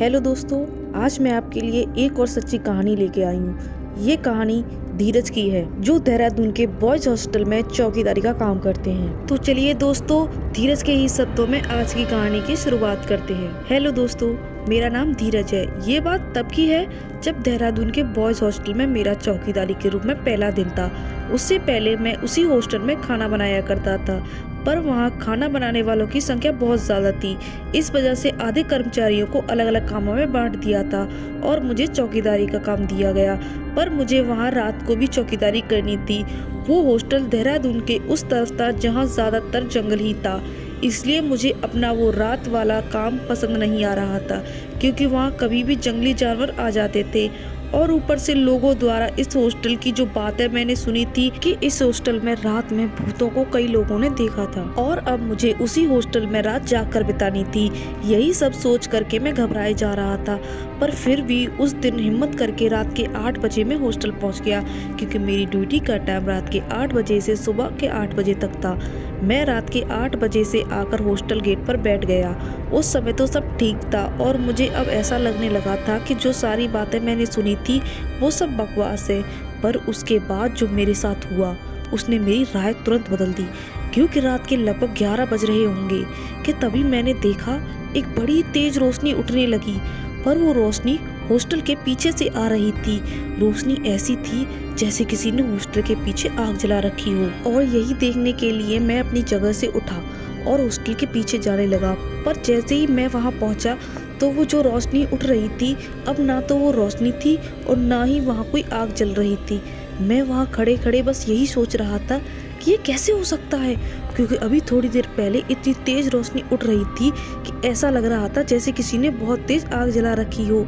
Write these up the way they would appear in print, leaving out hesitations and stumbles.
Hello दोस्तों, आज मैं आपके लिए एक और सच्ची कहानी लेके आई हूँ। ये कहानी धीरज की है जो देहरादून के बॉयज हॉस्टल में चौकीदारी का काम करते हैं। तो चलिए दोस्तों, धीरज के ही शब्दों में आज की कहानी की शुरुआत करते हैं। हेलो दोस्तों, मेरा नाम धीरज है। ये बात तब की है जब देहरादून के बॉयज हॉस्टल में मेरा चौकीदारी के रूप में पहला दिन था। उससे पहले मैं उसी हॉस्टल में खाना बनाया करता था, पर वहाँ खाना बनाने वालों की संख्या बहुत ज़्यादा थी। इस वजह से आधे कर्मचारियों को अलग अलग कामों में बांट दिया था और मुझे चौकीदारी का काम दिया गया। पर मुझे वहाँ रात को भी चौकीदारी करनी थी। वो हॉस्टल देहरादून के उस तरफ था जहाँ ज़्यादातर जंगल ही था, इसलिए मुझे अपना वो रात वाला काम पसंद नहीं आ रहा था, क्योंकि वहाँ कभी भी जंगली जानवर आ जाते थे। और ऊपर से लोगों द्वारा इस हॉस्टल की जो बातें मैंने सुनी थी कि इस हॉस्टल में रात में भूतों को कई लोगों ने देखा था, और अब मुझे उसी हॉस्टल में रात जाकर बितानी थी। यही सब सोच करके मैं घबराए जा रहा था, पर फिर भी उस दिन हिम्मत करके रात के 8 बजे मैं हॉस्टल पहुंच गया, क्योंकि मेरी ड्यूटी का टाइम रात के 8 बजे से सुबह के 8 बजे तक था। मैं रात के 8 बजे से आकर हॉस्टल गेट पर बैठ गया। उस समय तो सब ठीक था और मुझे अब ऐसा लगने लगा था कि जो सारी बातें मैंने सुनी थी वो सब बकवास है। पर उसके बाद जो मेरे साथ हुआ उसने मेरी राय तुरंत बदल दी, क्योंकि रात के लगभग 11 बज रहे होंगे कि तभी मैंने देखा एक बड़ी तेज रोशनी उठने लगी। पर वो रोशनी हॉस्टल के पीछे से आ रही थी। रोशनी ऐसी थी जैसे किसी ने हॉस्टल के पीछे आग जला रखी हो। और यही देखने के लिए मैं अपनी जगह से उठा और हॉस्टल के पीछे जाने लगा। पर जैसे ही मैं वहां पहुंचा तो वो जो रोशनी उठ रही थी, अब ना तो वो रोशनी थी और ना ही वहां कोई आग जल रही थी। मैं वहां खड़े खड़े बस यही सोच रहा था कि ये कैसे हो सकता है, क्योंकि अभी थोड़ी देर पहले इतनी तेज रोशनी उठ रही थी कि ऐसा लग रहा था जैसे किसी ने बहुत तेज आग जला रखी हो।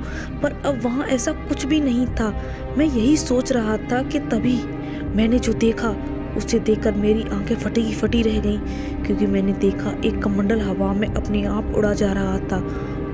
पर अब वहाँ ऐसा कुछ भी नहीं था। मैं यही सोच रहा था कि तभी मैंने जो देखा उसे देखकर मेरी आंखें फटी की फटी रह गईं, क्योंकि मैंने देखा एक कमंडल हवा में अपने आप उड़ा जा रहा था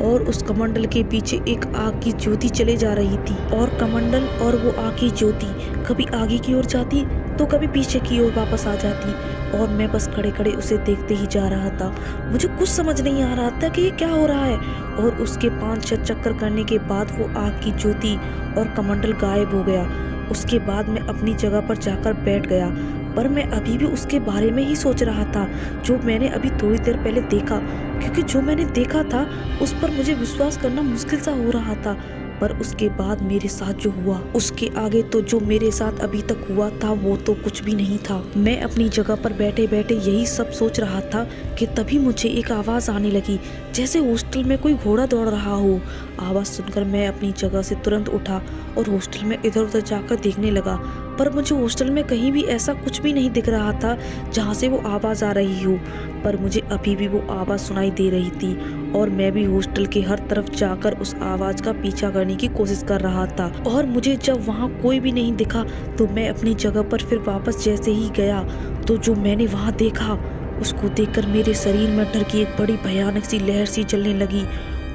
और उस कमंडल के पीछे एक आग की ज्योति चले जा रही थी। और कमंडल और वो आग की ज्योति कभी आगे की ओर जाती तो कभी पीछे की ओर वापस आ जाती, और मैं बस खड़े खड़े उसे देखते ही जा रहा था। मुझे कुछ समझ नहीं आ रहा था कि ये क्या हो रहा है। और उसके 5-6 चक्कर करने के बाद वो आग की ज्योति और कमंडल गायब हो गया। उसके बाद मैं अपनी जगह पर जाकर बैठ गया, पर मैं अभी भी उसके बारे में ही सोच रहा था जो मैंने अभी थोड़ी देर पहले देखा, क्योंकि जो मैंने देखा था उस पर मुझे विश्वास करना मुश्किल सा हो रहा था। पर उसके बाद मेरे साथ जो हुआ, उसके आगे तो जो मेरे साथ अभी तक हुआ था वो तो कुछ भी नहीं था। मैं अपनी जगह पर बैठे बैठे यही सब सोच रहा था कि तभी मुझे एक आवाज़ आने लगी, जैसे हॉस्टल में कोई घोड़ा दौड़ रहा हो। आवाज़ सुनकर मैं अपनी जगह से तुरंत उठा और हॉस्टल में इधर उधर जाकर देखने लगा, पर मुझे हॉस्टल में कहीं भी ऐसा कुछ भी नहीं दिख रहा था जहाँ से वो आवाज़ आ रही हो। पर मुझे अभी भी वो आवाज़ सुनाई दे रही थी और मैं भी हॉस्टल के हर तरफ जाकर उस आवाज़ का पीछा करने की कोशिश कर रहा था। और मुझे जब वहाँ कोई भी नहीं दिखा तो मैं अपनी जगह पर फिर वापस जैसे ही गया तो जो मैंने वहाँ देखा उसको देखकर मेरे शरीर में डर की एक बड़ी भयानक सी लहर सी चलने लगी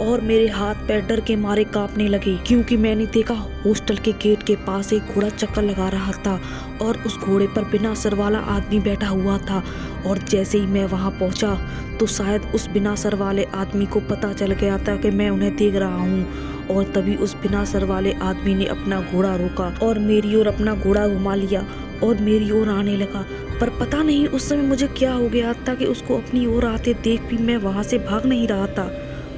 और मेरे हाथ पैर डर के मारे कांपने लगे, क्योंकि मैंने देखा हॉस्टल के गेट के पास एक घोड़ा चक्कर लगा रहा था और उस घोड़े पर बिना सर वाला आदमी बैठा हुआ था। और जैसे ही मैं वहां पहुंचा तो शायद उस बिना सर वाले आदमी को पता चल गया था कि मैं उन्हें देख रहा हूं, और तभी उस बिना सर वाले आदमी ने अपना घोड़ा रोका और मेरी ओर अपना घोड़ा घुमा लिया और मेरी ओर आने लगा। पर पता नहीं उस समय मुझे क्या हो गया था कि उसको अपनी ओर आते देख भी मैं वहां से भाग नहीं रहा था।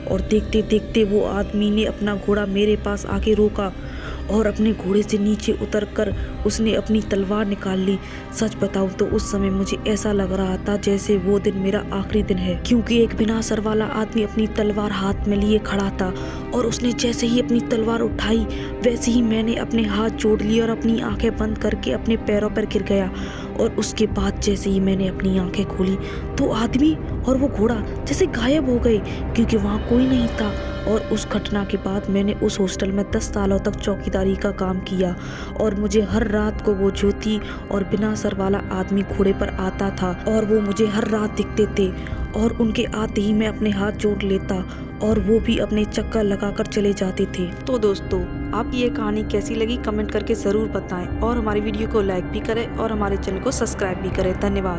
और देखते देखते वो आदमी ने अपना घोड़ा मेरे पास आके रोका और अपने घोड़े से नीचे उतरकर उसने अपनी तलवार निकाल ली। सच बताऊं तो उस समय मुझे ऐसा लग रहा था जैसे वो दिन मेरा आखिरी दिन है, क्योंकि एक बिना सर वाला आदमी अपनी तलवार हाथ में लिए खड़ा था और उसने जैसे ही अपनी तलवार उठाई वैसे ही मैंने अपने हाथ जोड़ लिए और अपनी आंखें बंद करके अपने पैरों पर गिर गया। और उसके बाद जैसे ही मैंने अपनी आंखें खोली तो आदमी और वो घोड़ा जैसे गायब हो गए, क्योंकि वहाँ कोई नहीं था। और उस घटना के बाद मैंने उस हॉस्टल में 10 सालों तक चौकीदारी का काम किया और मुझे हर रात को वो ज्योति और बिना सर वाला आदमी घोड़े पर आता था और वो मुझे हर रात दिखते थे। और उनके आते ही मैं अपने हाथ जोड़ लेता और वो भी अपने चक्कर लगाकर चले जाते थे। तो दोस्तों, आपकी ये कहानी कैसी लगी कमेंट करके ज़रूर बताएं और हमारी वीडियो को लाइक भी करें और हमारे चैनल को सब्सक्राइब भी करें। धन्यवाद।